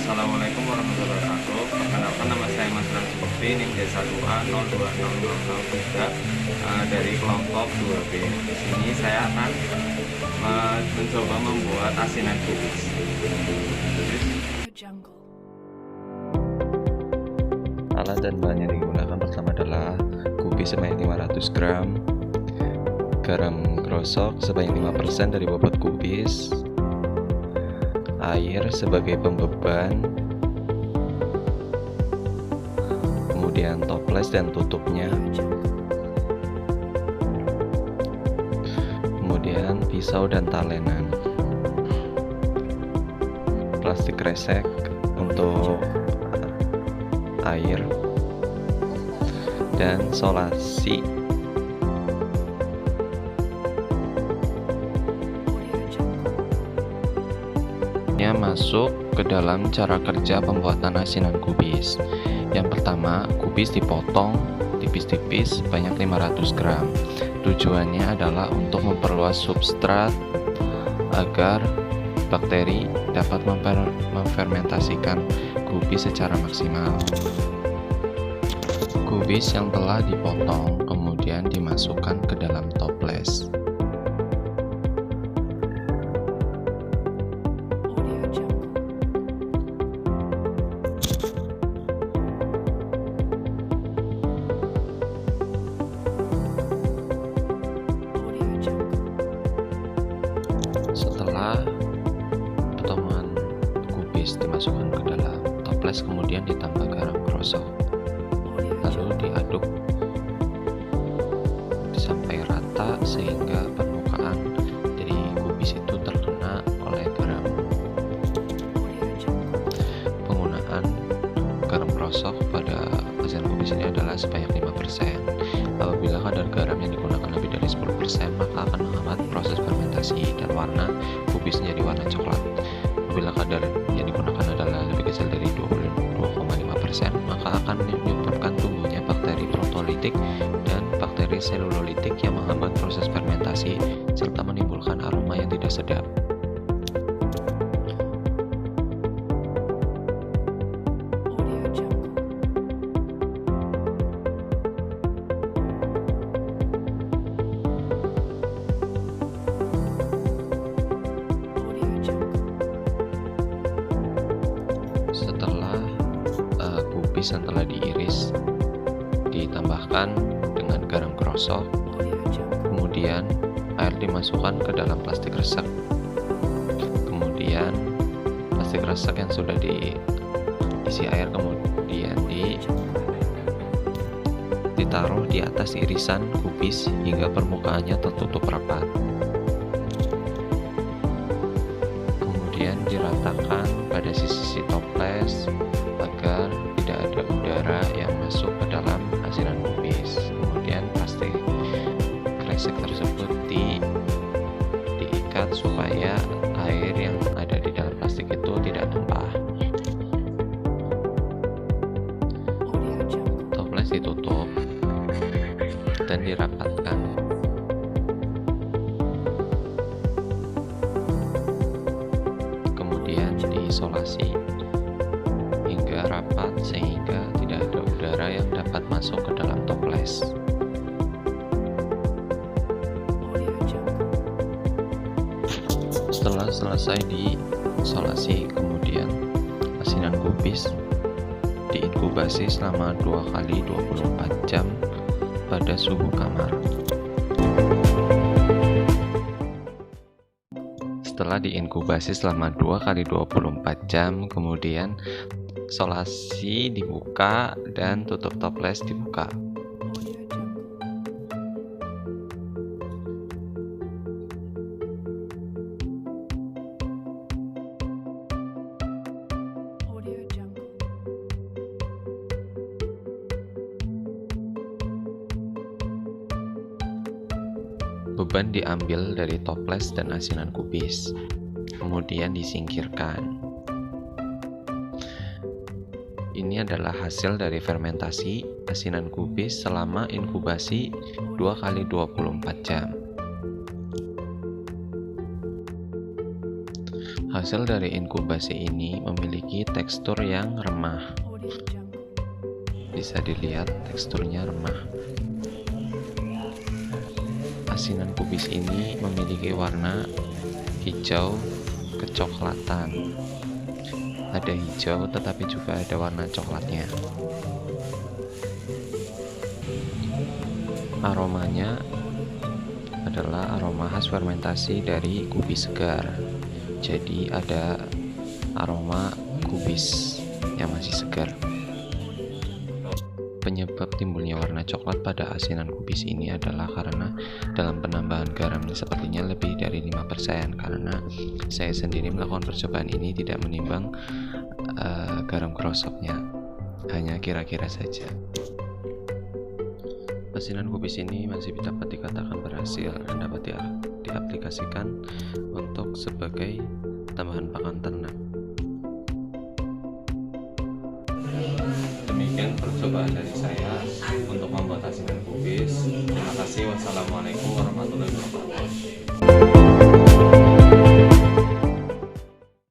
Assalamualaikum warahmatullahi wabarakatuh. Perkenalkan, nama saya Mas Ran Seperti, NIM D1A020003 dari kelompok 2B. Di sini saya akan mencoba membuat asinan kubis. Alat dan bahan yang digunakan pertama adalah kubis sebanyak 500 gram, garam krosok sebanyak 5% dari bobot kubis, air sebagai pembeban, kemudian toples dan tutupnya, kemudian pisau dan talenan, plastik kresek untuk air, dan solasi. Masuk ke dalam cara kerja pembuatan asinan kubis. Yang pertama, kubis dipotong tipis-tipis sebanyak 500 gram. Tujuannya adalah untuk memperluas substrat agar bakteri dapat memfermentasikan kubis secara maksimal. Kubis yang telah dipotong kemudian dimasukkan ke dalam toples. Setelah potongan kubis dimasukkan ke dalam toples, kemudian ditambah garam krosok, lalu diaduk sampai rata sehingga permukaan dari kubis itu terkena oleh garam. Penggunaan garam krosok pada asinan kubis ini adalah sebanyak 5%. Apabila kadar garam yang digunakan lebih dari 10%, maka akan menghambat proses fermentasi dan warna kubis menjadi warna coklat. Apabila kadar yang digunakan adalah lebih kecil dari 22,5%, maka akan menyebabkan tumbuhnya bakteri protolitik dan bakteri selulolitik yang menghambat proses fermentasi serta menimbulkan aroma yang tidak sedap. Setelah kubis yang telah diiris ditambahkan dengan garam krosok, kemudian air dimasukkan ke dalam plastik resek. Kemudian plastik resek yang sudah diisi air kemudian ditaruh di atas irisan kubis hingga permukaannya tertutup rapat. Kemudian diratakan pada sisi toples agar tidak ada udara yang masuk ke dalam asinan kubis. Kemudian plastik kresek tersebut diikat supaya air yang ada di dalam plastik itu tidak tumpah. Toples ditutup dan dirapatkan. Isolasi hingga rapat sehingga tidak ada udara yang dapat masuk ke dalam toples. Setelah selesai diisolasi, kemudian asinan kubis diinkubasi selama 2 kali 24 jam pada suhu kamar. Setelah diinkubasi selama 2 kali 24 jam, kemudian solasi dibuka dan tutup toples dibuka. Beban diambil dari toples dan asinan kubis, kemudian disingkirkan. Ini adalah hasil dari fermentasi asinan kubis selama inkubasi 2 kali 24 jam. Hasil dari inkubasi ini memiliki tekstur yang remah. Bisa dilihat teksturnya remah. Asinan kubis ini memiliki warna hijau kecoklatan. Ada hijau tetapi juga ada warna coklatnya. Aromanya adalah aroma khas fermentasi dari kubis segar. Jadi ada aroma kubis yang masih segar. Penyebab timbulnya warna coklat pada asinan kubis ini adalah karena dalam penambahan garam sepertinya lebih dari 5%, karena saya sendiri melakukan percobaan ini tidak menimbang garam krosoknya, hanya kira-kira saja. Asinan kubis ini masih dapat dikatakan berhasil dan dapat diaplikasikan untuk sebagai tambahan pakan ternak. Demikian percobaan dari saya untuk membuat asinan kubis. Terima kasih. Wassalamualaikum warahmatullahi wabarakatuh.